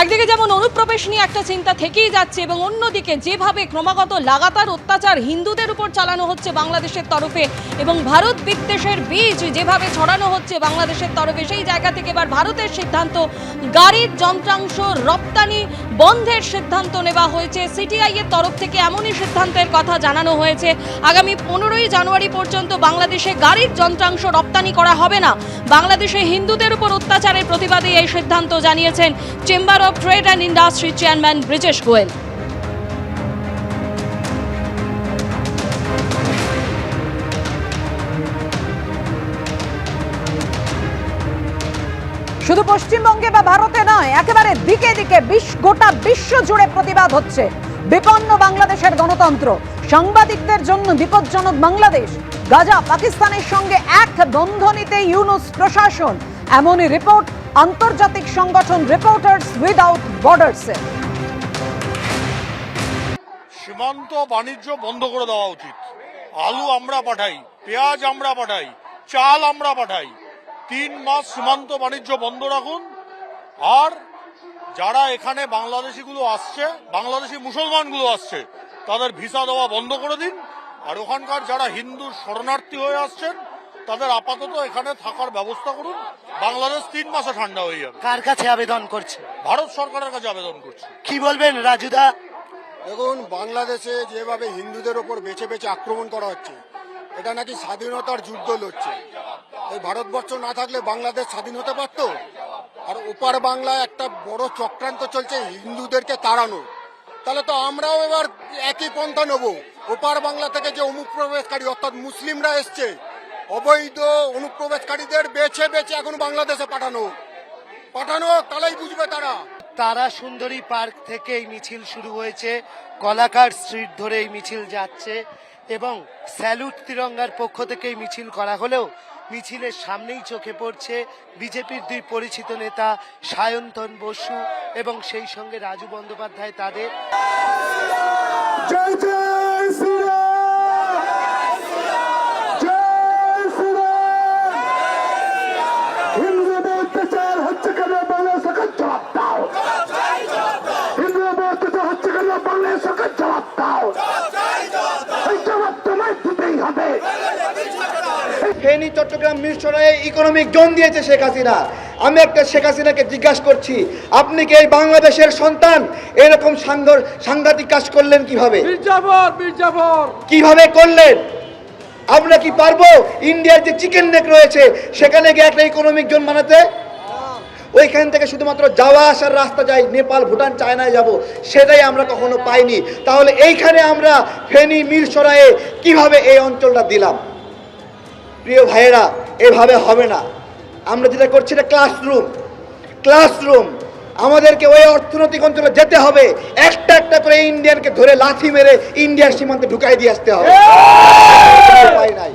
একদিকে যেমন অনুপ্রবেশ নিয়ে একটা চিন্তা থেকেই যাচ্ছে এবং অন্যদিকে যেভাবে ক্রমাগত লাগাতার অত্যাচার হিন্দুদের উপর চালানো হচ্ছে বাংলাদেশের তরফে এবং ভারত বিদ্বেষের বীজ যেভাবে ছড়ানো হচ্ছে বাংলাদেশের তরফে, সেই জায়গা থেকে এবার ভারতের সিদ্ধান্ত, গাড়ির যন্ত্রাংশ রপ্তানি বন্ধের সিদ্ধান্ত নেওয়া হয়েছে। সিটিআই এর তরফ থেকে এমনই সিদ্ধান্তের কথা জানানো হয়েছে। আগামী 15ই জানুয়ারি পর্যন্ত বাংলাদেশে গাড়ির যন্ত্রাংশ রপ্তানি করা হবে না। বাংলাদেশে হিন্দুদের উপর অত্যাচারের প্রতিবাদে এই সিদ্ধান্ত জানিয়েছেন chamber of trade and industry chairman Brijesh Goel. শুধু পশ্চিমবঙ্গে বা ভারতে নয়, একেবারে দিকে দিকে গোটা বিশ্ব জুড়ে প্রতিবাদ হচ্ছে। বিপন্ন বাংলাদেশের গণতন্ত্র, সাংবাদিকদের জন্য বিপজ্জনক বাংলাদেশ, গাজা পাকিস্তানের সঙ্গে এক বন্ধনীতে ইউনুস প্রশাসন, এমনই রিপোর্ট আন্তর্জাতিক সংগঠন রিপোর্টার্স উইদাউট বর্ডার্সের। সীমান্ত বাণিজ্য বন্ধ করে দেওয়া উচিত। আলু আমরা পাঠাই, পেঁয়াজ আমরা পাঠাই, চাল আমরা পাঠাই। 3 মাস সীমান্ত বাণিজ্য বন্ধ রাখুন। আর যারা এখানে বাংলাদেশিগুলো আসছে, বাংলাদেশি মুসলমানগুলো আসছে, তাদের ভিসা দেওয়া বন্ধ করে দিন। আর ওখানকার যারা হিন্দু শরণার্থী হয়ে আসছেন তাদের আপাতত এখানে থাকার ব্যবস্থা করুন। বাংলাদেশ 3 মাসে ঠান্ডা হয়ে যাবে। কার কাছে আবেদন করছে? ভারত সরকারের কাছে আবেদন করছে। কি বলবেন রাজুদা? দেখুন, বাংলাদেশে যেভাবে হিন্দুদের ওপর বেছে বেছে আক্রমণ করা হচ্ছে, এটা নাকি স্বাধীনতার যুদ্ধ লড়ছে। এই ভারতবর্ষ না থাকলে বাংলাদেশ স্বাধীন হতে পারত। আর ওপার বাংলায় একটা বড় চক্রান্ত চলছে হিন্দুদেরকে তাড়ানো। তাহলে তো আমরাও এবার একই পন্থা নেব। ওপার বাংলা থেকে যে অনুপ্রবেশকারী অর্থাৎ মুসলিমরা এসছে, অবৈধ অনুপ্রবেশকারীদের বেছে বেছে এখন বাংলাদেশে পাঠানো, তাহলেই বুঝবে তারা। তারা সুন্দরী পার্ক থেকে এই মিছিল শুরু হয়েছে, কলাকার স্ট্রিট ধরে এই মিছিল যাচ্ছে এবং স্যালুট তিরঙ্গার পক্ষ থেকে এই মিছিল করা হলেও মিছিলের সামনেই চোখে পড়ছে বিজেপির 2 পরিচিত নেতা সায়ন্তন বসু এবং সেই সঙ্গে রাজু বন্দ্যোপাধ্যায়। তাদের জয় জয় শ্রীরাম, জয় শ্রীরাম। হিন্দুদের অত্যাচার হচ্ছে কেন? বাংলাদেশ সরকার জবাব দাও। হিন্দুদের অত্যাচার হচ্ছে কেন? বাংলাদেশ সরকার জবাব দাও। এই জবাব তোমায় দিতেই হবে। ফেনী চট্টগ্রাম মিরসরাইয়ে ইকোনমিক জোন দিয়েছে শেখ হাসিনা। আমি একটা শেখ হাসিনাকে জিজ্ঞাসা করছি, আপনি কি এই বাংলাদেশের সন্তান এরকম সাংঘাতিক কাজ করলেন কিভাবে? কিভাবে করলেন? আমরা কি পারবো ইন্ডিয়ার যে চিকেন নেক রয়েছে সেখানে গিয়ে একটা ইকোনমিক জোন বানাতে? ওইখান থেকে শুধুমাত্র যাওয়া আসার রাস্তা যাই, নেপাল ভুটান চায়নায় যাব, সেটাই আমরা কখনো পাইনি। তাহলে এইখানে আমরা ফেনী মিরসরাইয়ে কিভাবে এই অঞ্চলটা দিলাম? প্রিয় ভাইয়েরা, এভাবে হবে না। আমরা যেটা করছি এটা ক্লাসরুম। আমাদেরকে ওই অর্থনৈতিক অঞ্চলে যেতে হবে, একটা একটা করে ইন্ডিয়ানকে ধরে লাথি মেরে ইন্ডিয়ার সীমান্তে ঢুকাই দিয়ে আসতে হবে। নাই